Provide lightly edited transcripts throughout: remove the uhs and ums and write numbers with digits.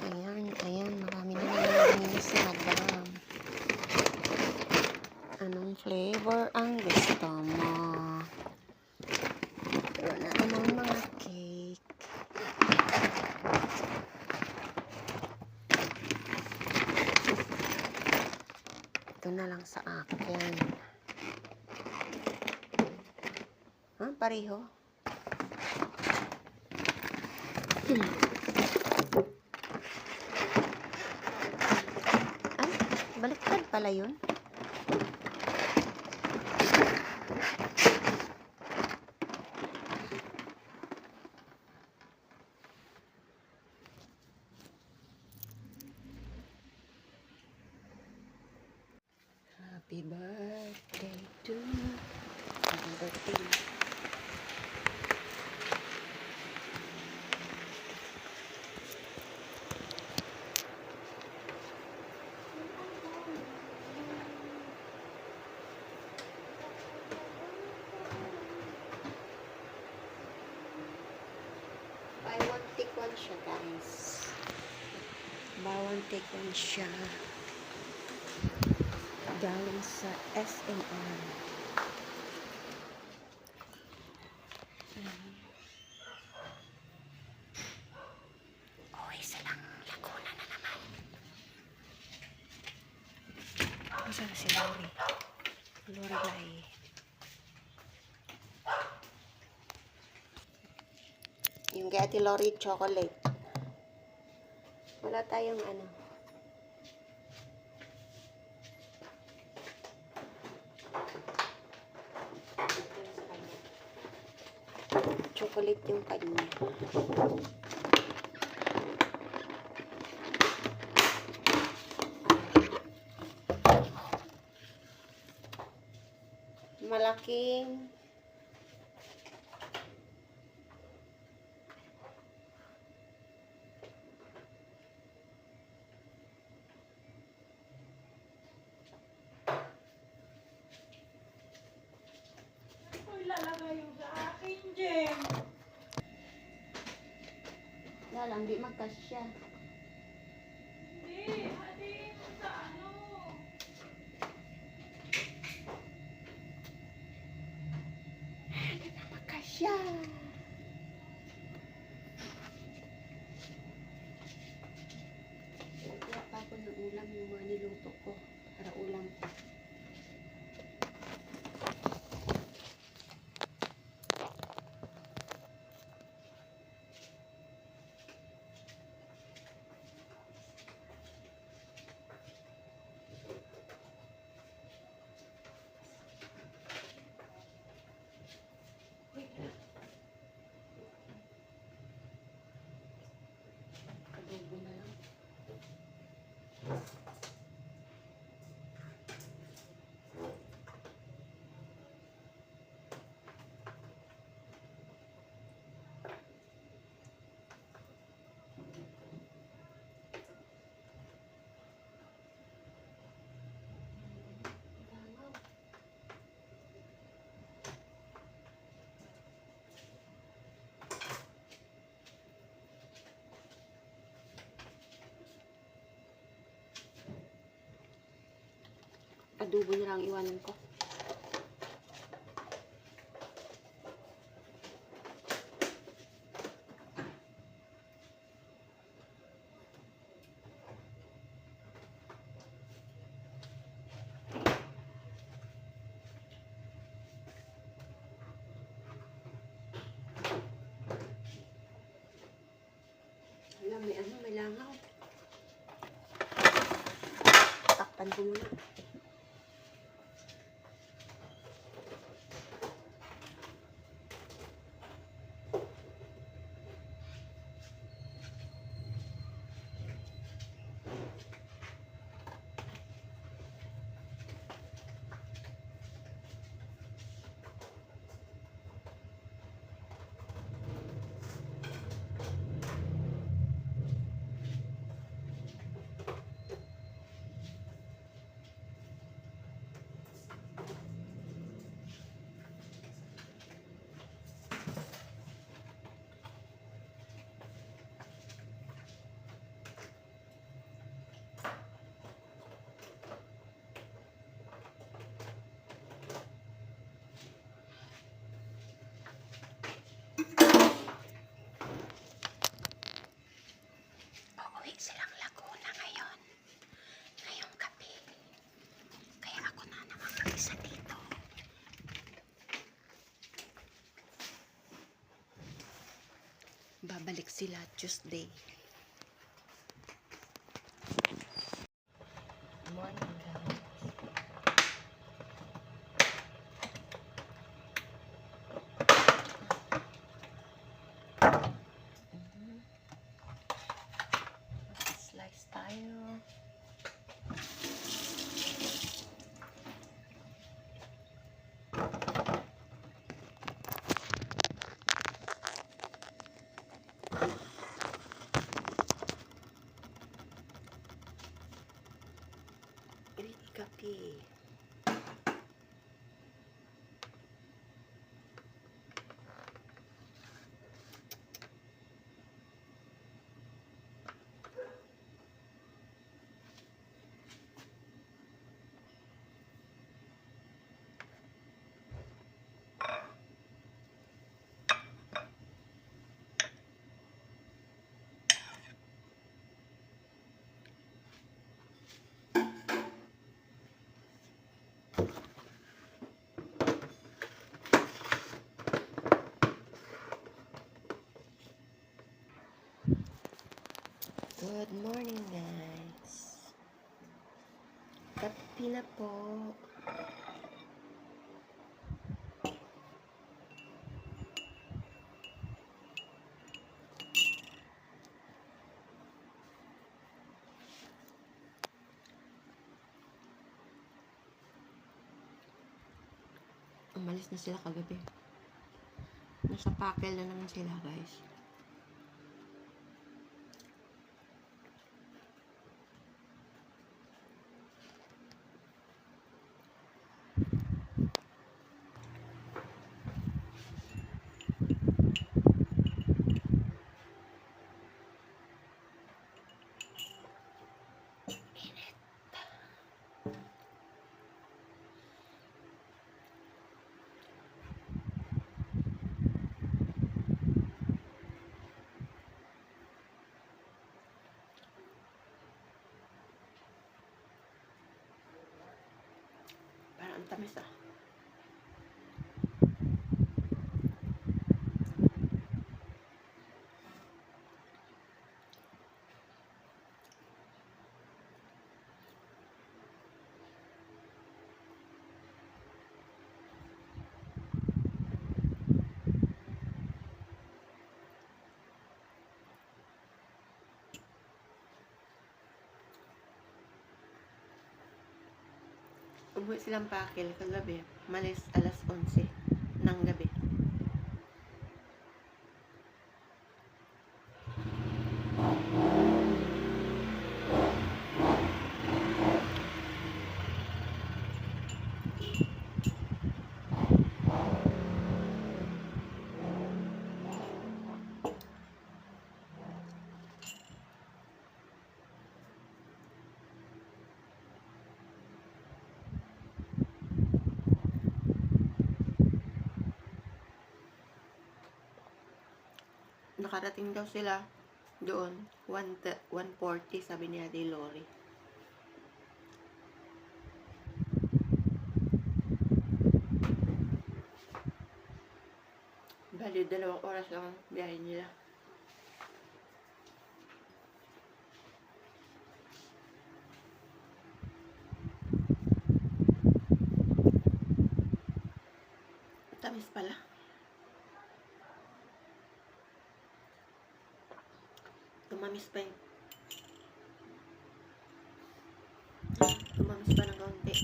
Ayan, ayan. Marami na naman sa madam. Anong flavor ang gusto mo? Ito na naman mga cake. Ito na lang sa akin. Pareho? Ay, baliktad pala yun. Happy birthday to you. Happy birthday. Buy one, take one siya, guys. Buy one, take one siya. Galing sa SMR. Uy, silang Laguna na naman. Saan si Lori? Lori Lai. Yung kay Ate Lori chocolate. Wala tayong ano. Chocolate yung kanya. Malaking Lalagay yung sa akin, Jem. Dalang, di magkasya. Hindi, hatiin mo sa ano. Di na magkasya. Kaya pa ako ng ulam yung mga niluto ko. Para ulam ko. Adobo na lang. Adobo na lang iwanan ko. Alam, may ano, may langaw. Takpan ko muna. sila Tuesday. Morning, guys. Slice tayo. Kape. Good morning, guys. Kape na po. Umalis na sila kagabi. Nasa pakel na naman sila, guys. Parang ang tamis ah. Uwi silang pakil kagabi. Malis alas 11 ng gabi. Nakarating daw sila doon 1:40 sabi ni Ate Lori. Bali 2 oras lang ang biyahe nila. Tamis pala. Tumamis pa yun. Tumamis pa ng kaunti.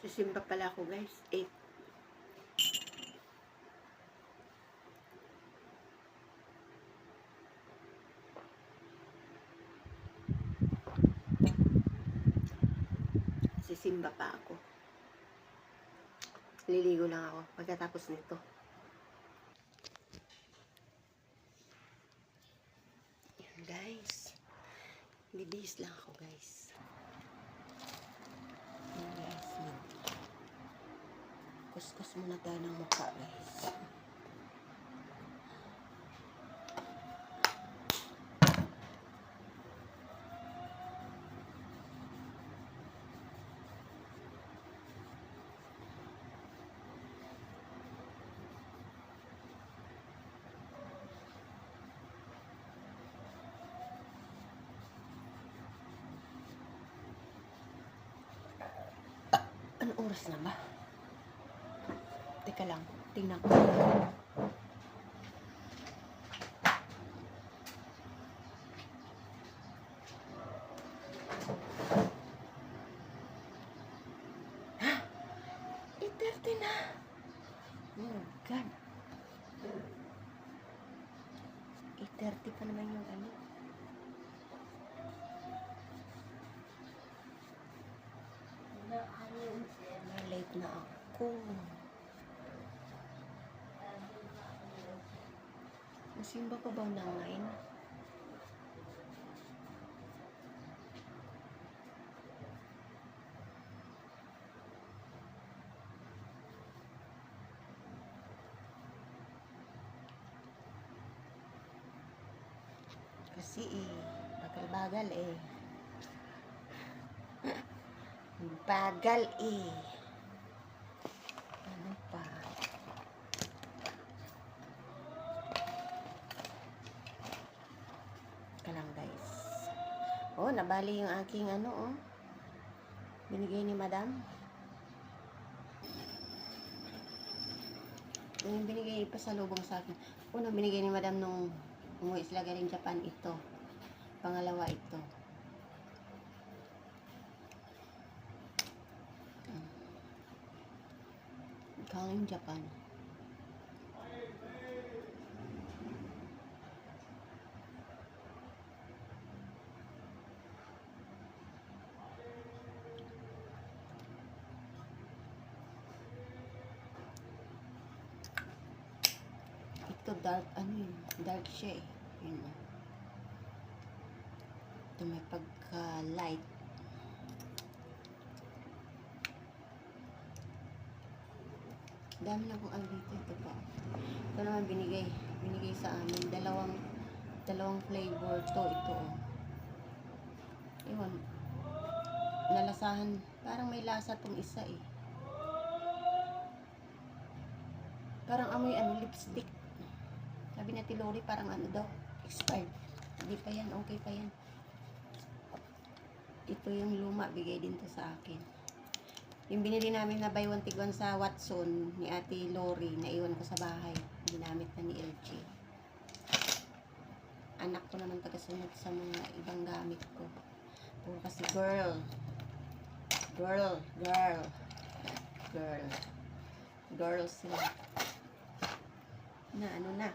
Sisimba pala ako, guys. 8. Sisimba pa ako. Liligo lang ako pagkatapos nito. Yan, guys. Bibihis lang ako, guys. Yan, guys. Kuskus muna tayo ng mukha, guys. Anong oras na ba? Teka lang, tingnan ko. Ha? 8:30 na. Oh God. 8:30 pa naman yung ano. Late na ako. Masimba pa ba ng 9? Kasi bagal-bagal Bagal Ano pa? Teka lang guys. Oh, nabali yung aking ano binigay ni madam. Yung binigay pasalubong sa akin. Unang binigay ni madam nung umuwi sila galing Japan ito. Pangalawa ito. Galing Japan. Ito dark, dark siya Yun Ito may pagka-light. Dami na kong dito. Ito pa. Ito naman binigay sa amin. Dalawang flavor to. Ito Ewan. Nalasahan. Parang may lasa tong isa Parang amoy lipstick. Sabi na Lori parang daw. Expired. Hindi pa yan. Okay pa yan. Ito yung luma. Bigay din to sa akin. Yung binili namin na buy one take one sa Watson ni Ate Lori, naiwan ko sa bahay. Ginamit na ni LG. Anak ko naman tagasunod sa mga ibang gamit ko. Puro kasi girl. Girls sila. Ano na.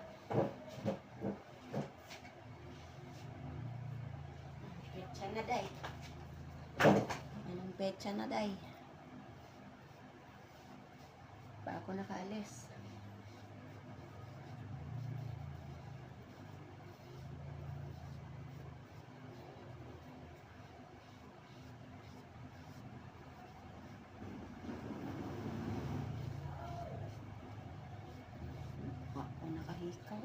Petsa na day. Anong petsa na day? Pa ako nakaalis. Ako nakahikaw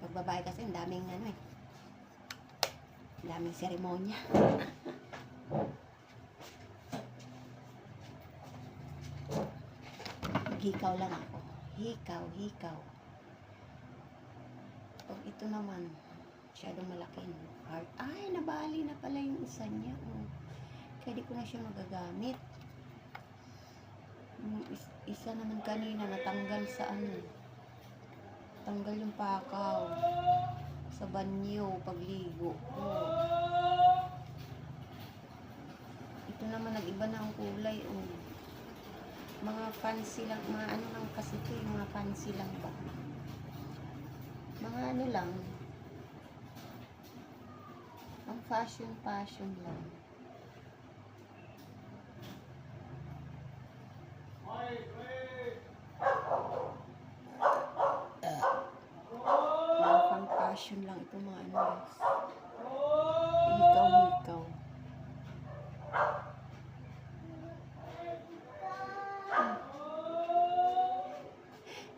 Pag babae kasi ang daming daming seremonya. Hikaw lang ako. Hikaw. Pag ito naman, masyadong malaki. Heart. Ay, nabali na pala yung isa niya. Kaya di ko na siya magagamit. Yung isa naman kanina, natanggal sa tanggal yung pakaw. Sa banyo, pagligo. Ito naman, nag-iba na ang kulay. Mga fancy lang, mga lang kasi ito, yung mga fancy lang ba? Mga lang. Ang fashion lang. Fashion lang ito mga guys. Hikaw.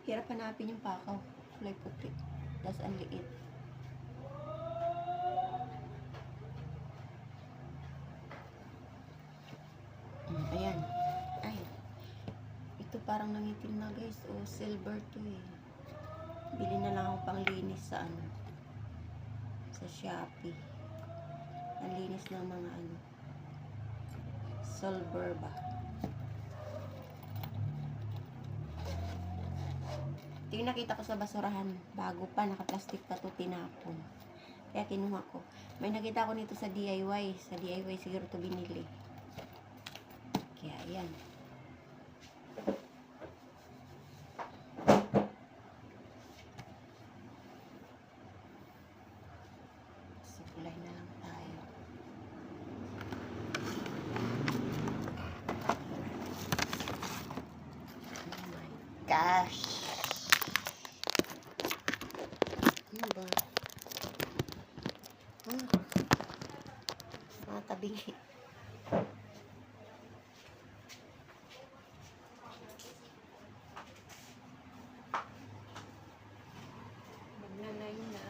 Hirap hanapin yung pakaw. Kulay puti. Tapos ang liit. Ayan. Ay. Ito parang nangitim na guys. Silver to Bili na lang ako pang linis sa sa Shopee. Ang linis ng mga ano. Silver ba? Ito yung nakita ko sa basurahan. Bago pa, nakaplastic pa to, tinapon. Kaya kinuha ko. May nakita ko nito sa DIY. Sa DIY siguro to binili. Kaya yan. Sukulay na lang tayo. Oh my gosh. Ano ba? Mga tabingi. Magnanay na.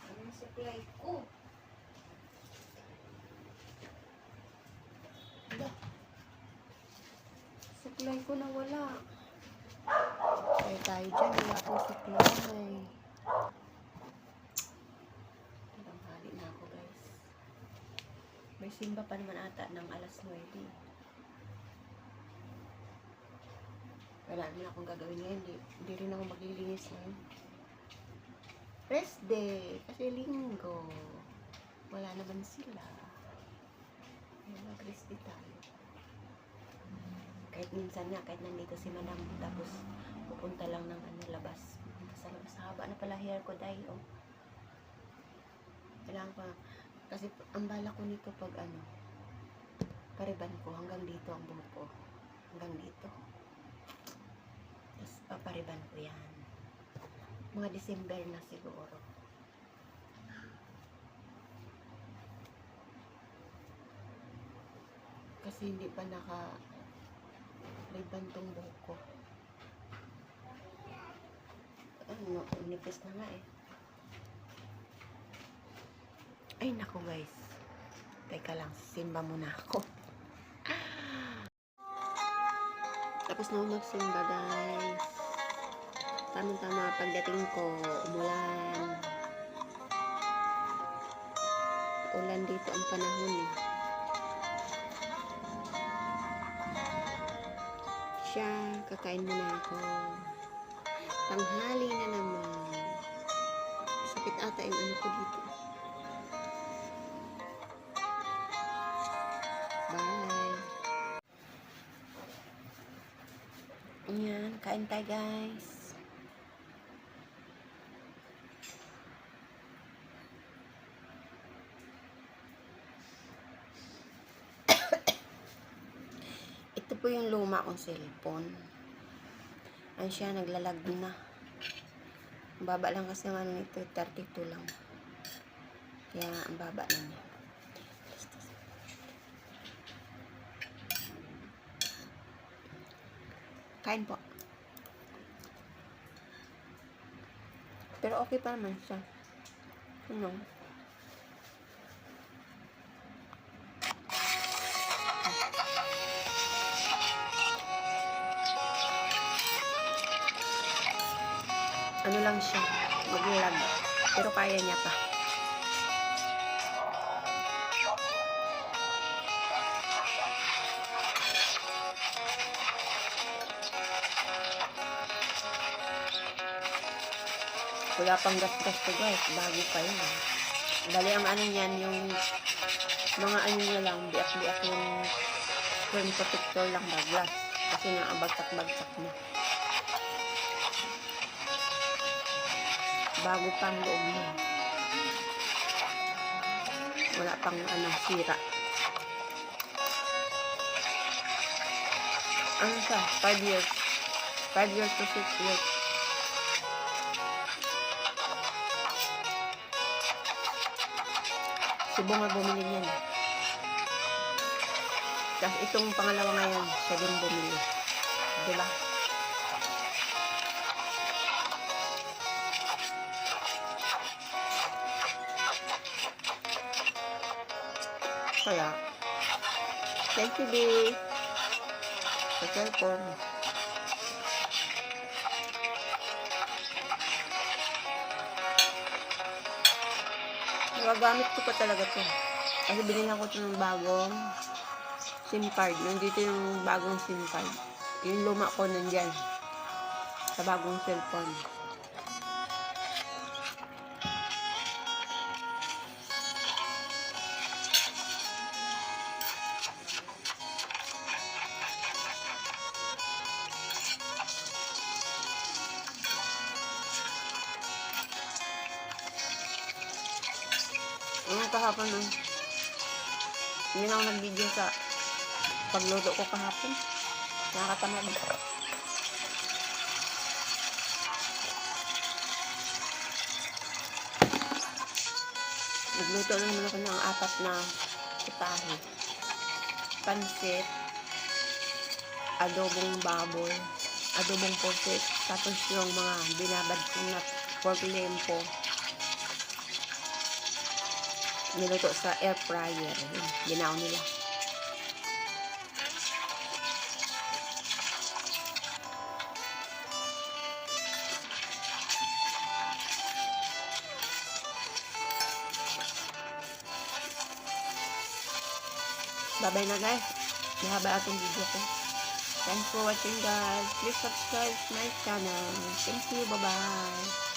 Anong supply ko? Supply ko na wala. Kaya tayo dyan, wala akong supply. Tanghali na ako, guys. May simba pa naman ata ng alas 9. Wala naman akong gagawin ngayon. Hindi rin ako maglilinis ngayon. Rest day. Kasi linggo. Wala naman sila. Kaya mag-rest day tayo. Kahit minsan nga, kahit nandito si Madam, tapos pupunta lang ng labas. Pupunta sa labas. Haba na pala hair ko dahil, oh. Kailangan pa, kasi ang bala ko nito pag pariban ko, hanggang dito ang buhok ko. Hanggang dito. Tapos papariban ko yan. Mga December na siguro. Kasi hindi pa riban tong buhok ko. Nipis na nga eh. Ay naku guys. Teka lang, simba muna ako. Tapos na ako magsimba guys. Tama-tama pagdating ko, umulan. Ulan dito ang panahon eh. Siya, kakain muna ako. Tanghali na naman. Sakit ata yung ano ko dito. Bye. Ayan, kain tayo guys. Ito po yung luma kong cellphone. Ay siya, naglalag na. Ang baba lang kasi ang ano nito, 32 lang. Kaya ang baba na niya. Kain po. Pero okay pa naman siya. Ano? Ano lang siya, maglag. Pero kaya niya pa. Wala pang gas-gas to guys, bago pa yun. Bali ang ano niyan, yung mga ano niya lang, biak-biak yung screen protector lang ba, glass. Kasi nga, bagsak-bagsak na. Bago pang loob niya. Wala pang sira. Ano siya? 5 years. 5 years to 6 years. Si Bunga bumili niyan. Tapos itong pangalawa ngayon, siya din bumili. Diba? Kaya, thank you, B. Sa cellphone. Nagagamit ko pa talaga to. Kasi binigyan ko ito ng bagong SIM card. Nandito yung bagong SIM card. Yung luma ko nandyan. Sa bagong cellphone. Kahapon nun. Hindi na ako nag-video sa pagluto ko kahapon. Nakakatamad. Nagluto na naman ako ng 4 na putahe. Pansit, adobong baboy, adobong pusit, tapos yung mga binabad kong na pork lempo. Niluto sa air fryer. Ginaw nila. Bye-bye na guys. Mahaba atong video ko. Thanks for watching guys. Please subscribe to my channel. Thank you. Bye-bye.